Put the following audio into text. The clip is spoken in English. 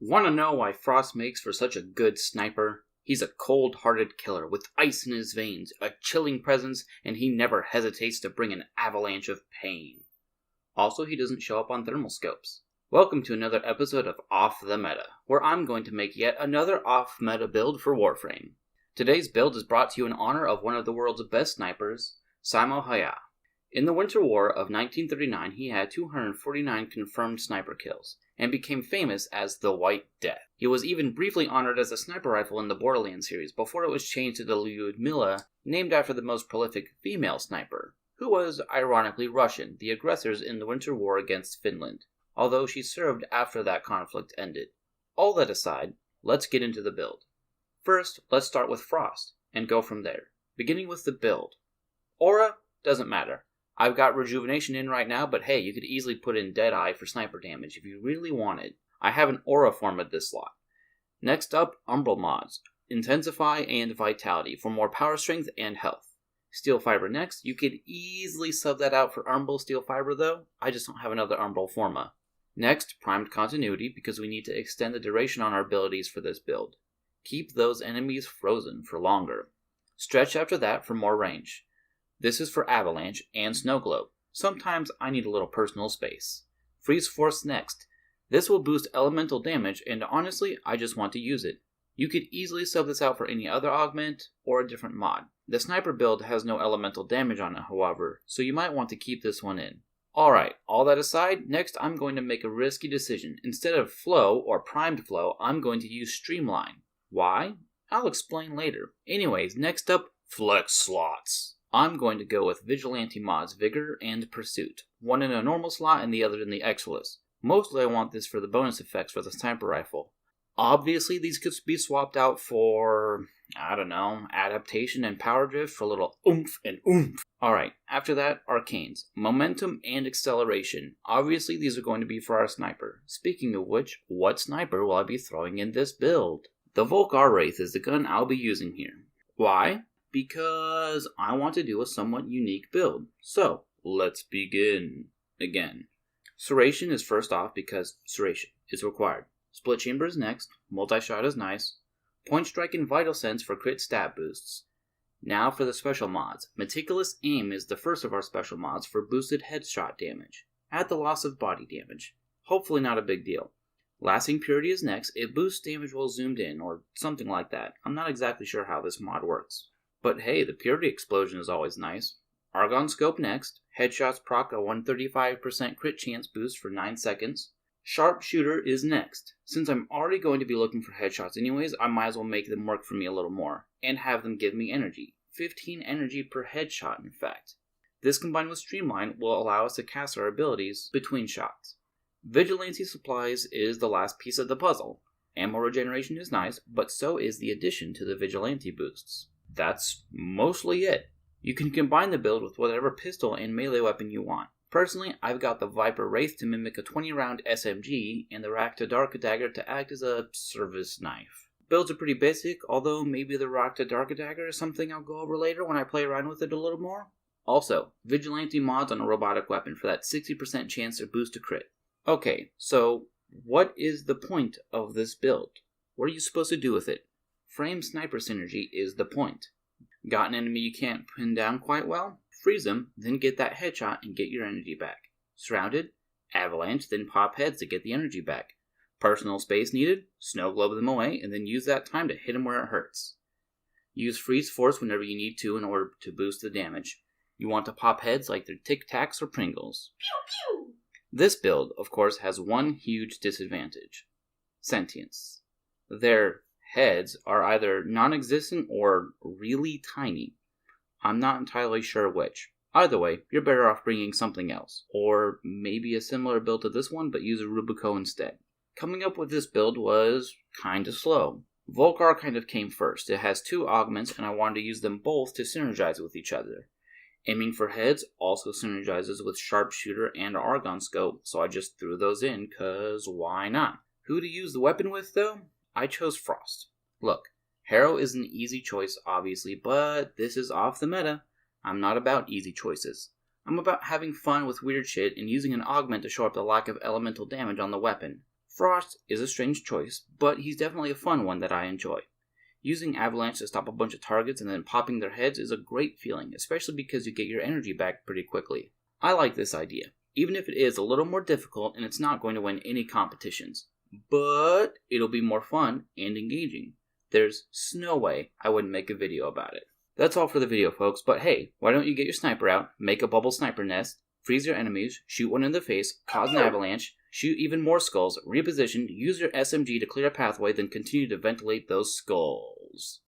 Wanna know why Frost makes for such a good sniper? He's a cold-hearted killer with ice in his veins, a chilling presence, and he never hesitates to bring an avalanche of pain. Also, he doesn't show up on thermal scopes. Welcome to another episode of Off the Meta, where I'm going to make yet another off-meta build for Warframe. Today's build is brought to you in honor of one of the world's best snipers, Simo Hayha. In the Winter War of 1939, he had 249 confirmed sniper kills, and became famous as the White Death. He was even briefly honored as a sniper rifle in the Borderlands series before it was changed to the Lyudmila, named after the most prolific female sniper, who was ironically Russian, the aggressors in the Winter War against Finland, although she served after that conflict ended. All that aside, let's get into the build. First, let's start with Frost, and go from there, beginning with the build. Aura doesn't matter. I've got Rejuvenation in right now, but hey, you could easily put in Deadeye for sniper damage if you really wanted. I have an Aura form at this slot. Next up, Umbral mods, Intensify and Vitality for more power strength and health. Steel Fiber next. You could easily sub that out for Umbral Steel Fiber though, I just don't have another Umbral Forma. Next, Primed Continuity, because we need to extend the duration on our abilities for this build. Keep those enemies frozen for longer. Stretch after that for more range. This is for Avalanche and Snow Globe. Sometimes I need a little personal space. Freeze Force next. This will boost elemental damage, and honestly, I just want to use it. You could easily sub this out for any other augment or a different mod. The sniper build has no elemental damage on it, however, so you might want to keep this one in. Alright, all that aside, next I'm going to make a risky decision. Instead of Flow or Primed Flow, I'm going to use Streamline. Why? I'll explain later. Anyways, next up, Flex Slots. I'm going to go with Vigilante mods Vigor and Pursuit, one in a normal slot and the other in the Exilus. Mostly I want this for the bonus effects for the sniper rifle. Obviously these could be swapped out for, Adaptation and Power Drift for a little oomph and oomph. Alright, after that, Arcanes, Momentum and Acceleration. Obviously these are going to be for our sniper. Speaking of which, what sniper will I be throwing in this build? The Volkar Wraith is the gun I'll be using here. Why? Because I want to do a somewhat unique build. So, let's begin. Again. Serration is first off because Serration is required. Split Chamber is next. Multi-Shot is nice. Point Strike and Vital Sense for crit stat boosts. Now for the special mods. Meticulous Aim is the first of our special mods for boosted headshot damage. At the loss of body damage. Hopefully not a big deal. Lasting Purity is next. It boosts damage while zoomed in, or something like that. I'm not exactly sure how this mod works. But hey, the Purity Explosion is always nice. Argon Scope next. Headshots proc a 135% crit chance boost for 9 seconds. Sharpshooter is next. Since I'm already going to be looking for headshots anyways, I might as well make them work for me a little more. And have them give me energy. 15 energy per headshot, in fact. This combined with Streamline will allow us to cast our abilities between shots. Vigilante Supplies is the last piece of the puzzle. Ammo regeneration is nice, but so is the addition to the Vigilante boosts. That's mostly it. You can combine the build with whatever pistol and melee weapon you want. Personally, I've got the Viper Wraith to mimic a 20-round SMG, and the Rakta Dark Dagger to act as a service knife. Builds are pretty basic, although maybe the Rakta Dark Dagger is something I'll go over later when I play around with it a little more. Also, Vigilante mods on a robotic weapon for that 60% chance to boost a crit. Okay, so what is the point of this build? What are you supposed to do with it? Frame Sniper Synergy is the point. Got an enemy you can't pin down quite well? Freeze them, then get that headshot and get your energy back. Surrounded? Avalanche, then pop heads to get the energy back. Personal space needed? Snow Globe them away, and then use that time to hit them where it hurts. Use Freeze Force whenever you need to in order to boost the damage. You want to pop heads like they're Tic Tacs or Pringles. Pew pew! This build, of course, has one huge disadvantage. Sentience. Their heads are either non-existent or really tiny. I'm not entirely sure which. Either way, you're better off bringing something else. Or maybe a similar build to this one, but use a Rubico instead. Coming up with this build was kinda slow. Volkar kind of came first. It has 2 augments, and I wanted to use them both to synergize with each other. Aiming for heads also synergizes with Sharpshooter and Argon Scope, so I just threw those in, cause why not? Who to use the weapon with, though? I chose Frost. Look, Harrow is an easy choice, obviously, but this is off the meta. I'm not about easy choices. I'm about having fun with weird shit and using an augment to show up the lack of elemental damage on the weapon. Frost is a strange choice, but he's definitely a fun one that I enjoy. Using Avalanche to stop a bunch of targets and then popping their heads is a great feeling, especially because you get your energy back pretty quickly. I like this idea, even if it is a little more difficult and it's not going to win any competitions. But it'll be more fun and engaging. There's no way I wouldn't make a video about it. That's all for the video, folks, but hey, why don't you get your sniper out, make a bubble sniper nest, freeze your enemies, shoot one in the face, cause an avalanche, shoot even more skulls, reposition, use your SMG to clear a pathway, then continue to ventilate those skulls.